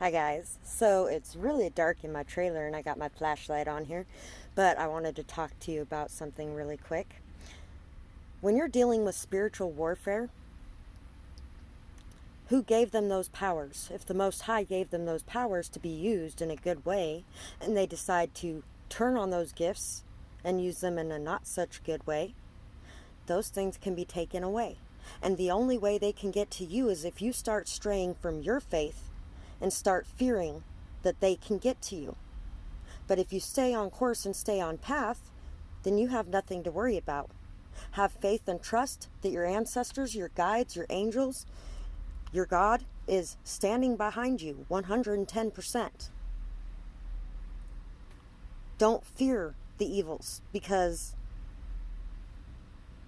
Hi guys. So it's really dark in my trailer and I got my flashlight on here, but I wanted to talk to you about something really quick. When you're dealing with spiritual warfare, who gave them those powers? If the Most High gave them those powers to be used in a good way, and they decide to turn on those gifts and use them in a not such good way, those things can be taken away. And the only way they can get to you is if you start straying from your faith and start fearing that they can get to you. But if you stay on course and stay on path, then you have nothing to worry about. Have faith and trust that your ancestors, your guides, your angels, your God is standing behind you 110%. Don't fear the evils, because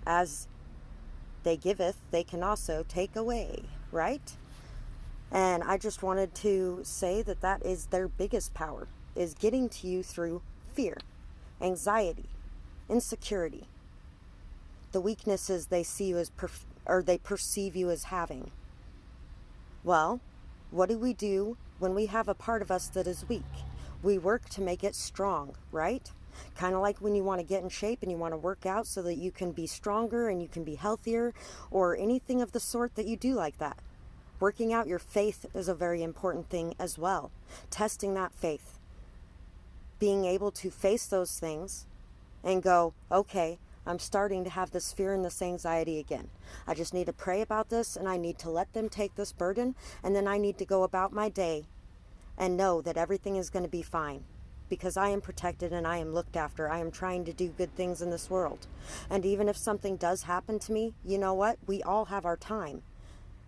as they giveth, they can also take away, right? And I just wanted to say that that is their biggest power, is getting to you through fear, anxiety, insecurity, the weaknesses they see you as or they perceive you as having. Well, what do we do when we have a part of us that is weak? We work to make it strong, right? Kind of like when you want to get in shape and you want to work out so that you can be stronger and you can be healthier, or anything of the sort that you do like that. Working out your faith is a very important thing as well. Testing that faith. Being able to face those things and go, okay, I'm starting to have this fear and this anxiety again. I just need to pray about this, and I need to let them take this burden, and then I need to go about my day and know that everything is going to be fine, because I am protected and I am looked after. I am trying to do good things in this world. And even if something does happen to me, you know what? We all have our time.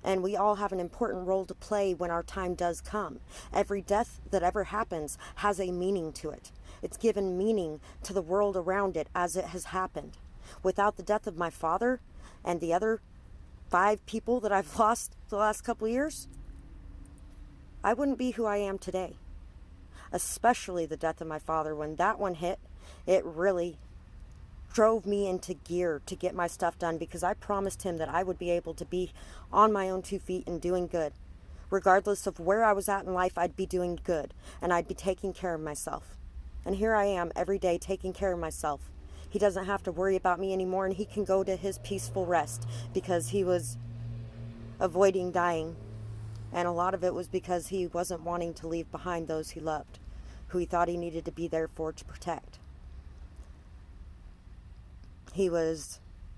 And we all have an important role to play when our time does come. Every death that ever happens has a meaning to it. It's given meaning to the world around it as it has happened. Without the death of my father and the other 5 people that I've lost the last couple of years, I wouldn't be who I am today. Especially the death of my father. When that one hit, it really drove me into gear to get my stuff done, because I promised him that I would be able to be on my own 2 feet and doing good. Regardless of where I was at in life, I'd be doing good and I'd be taking care of myself. And here I am every day taking care of myself. He doesn't have to worry about me anymore, and he can go to his peaceful rest because he was avoiding dying. And a lot of it was because he wasn't wanting to leave behind those he loved, who he thought he needed to be there for to protect.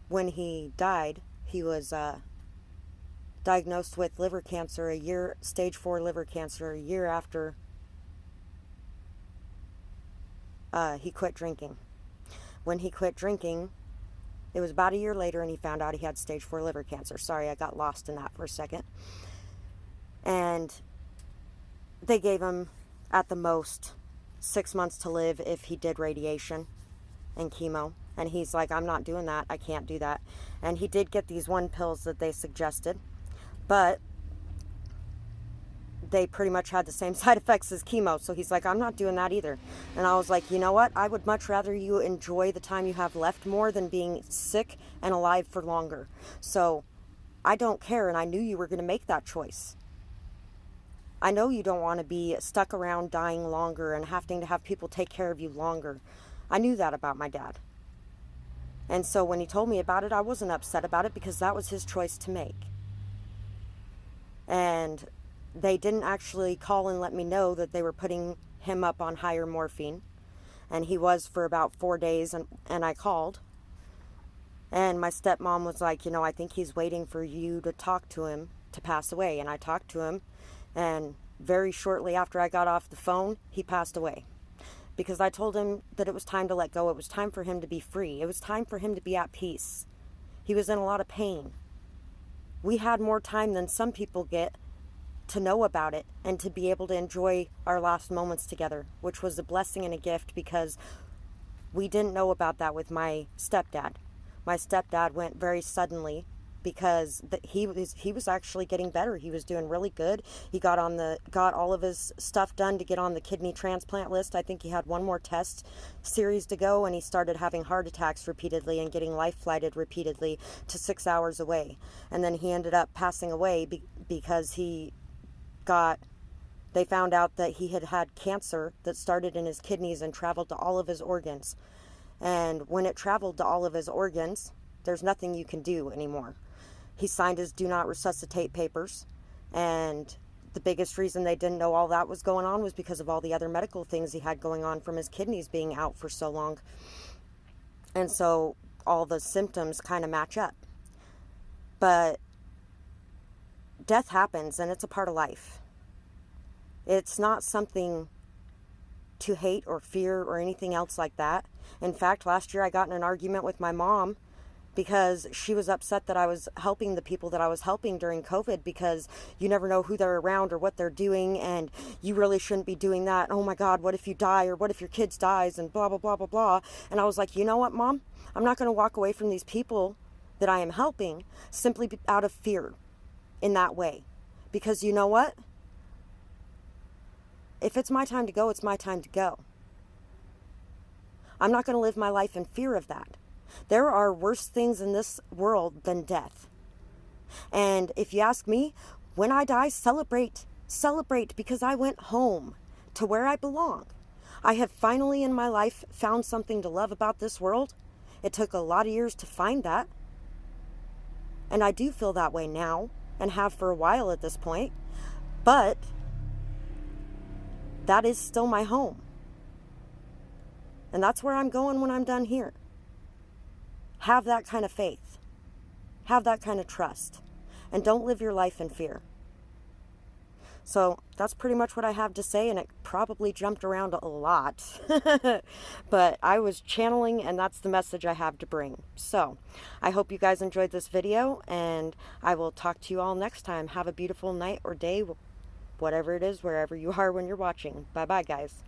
When he died, he was diagnosed with liver cancer stage 4 liver cancer, a year after he quit drinking. When he quit drinking, it was about a year later, and he found out he had stage 4 liver cancer. Sorry, I got lost in that for a second. And they gave him, at the most, 6 months to live if he did radiation and chemo. And he's like, I'm not doing that. I can't do that. And he did get these 1 pills that they suggested, but they pretty much had the same side effects as chemo. So he's like, I'm not doing that either. And I was like, you know what? I would much rather you enjoy the time you have left more than being sick and alive for longer. So I don't care. And I knew you were going to make that choice. I know you don't want to be stuck around dying longer and having to have people take care of you longer. I knew that about my dad. And so when he told me about it, I wasn't upset about it, because that was his choice to make. And they didn't actually call and let me know that they were putting him up on higher morphine. And he was for about 4 days, and I called. And my stepmom was like, I think he's waiting for you to talk to him to pass away. And I talked to him, and very shortly after I got off the phone, he passed away. Because I told him that it was time to let go. It was time for him to be free. It was time for him to be at peace. He was in a lot of pain. We had more time than some people get to know about it and to be able to enjoy our last moments together, which was a blessing and a gift, because we didn't know about that with my stepdad. My stepdad went very suddenly, because he was actually getting better. He was doing really good. He got all of his stuff done to get on the kidney transplant list. I think he had 1 more test series to go, and he started having heart attacks repeatedly and getting life flighted repeatedly to 6 hours away. And then he ended up passing away because he got They found out that he had had cancer that started in his kidneys and traveled to all of his organs. And when it traveled to all of his organs, there's nothing you can do anymore. He signed his do not resuscitate papers, and the biggest reason they didn't know all that was going on was because of all the other medical things he had going on from his kidneys being out for so long. And so all the symptoms kind of match up. But death happens, and it's a part of life. It's not something to hate or fear or anything else like that. In fact, last year I got in an argument with my mom because she was upset that I was helping the people that I was helping during COVID, because you never know who they're around or what they're doing, and you really shouldn't be doing that. Oh my God, what if you die, or what if your kids dies, and blah, blah, blah, blah, blah. And I was like, you know what, Mom? I'm not going to walk away from these people that I am helping simply out of fear in that way. Because you know what? If it's my time to go, it's my time to go. I'm not going to live my life in fear of that. There are worse things in this world than death. And if you ask me, when I die, celebrate. Celebrate, because I went home to where I belong. I have finally in my life found something to love about this world. It took a lot of years to find that. And I do feel that way now, and have for a while at this point. But that is still my home. And that's where I'm going when I'm done here. Have that kind of faith. Have that kind of trust. And don't live your life in fear. So that's pretty much what I have to say, and it probably jumped around a lot. But I was channeling, and that's the message I have to bring. So I hope you guys enjoyed this video, and I will talk to you all next time. Have a beautiful night or day, whatever it is, wherever you are when you're watching. Bye-bye, guys.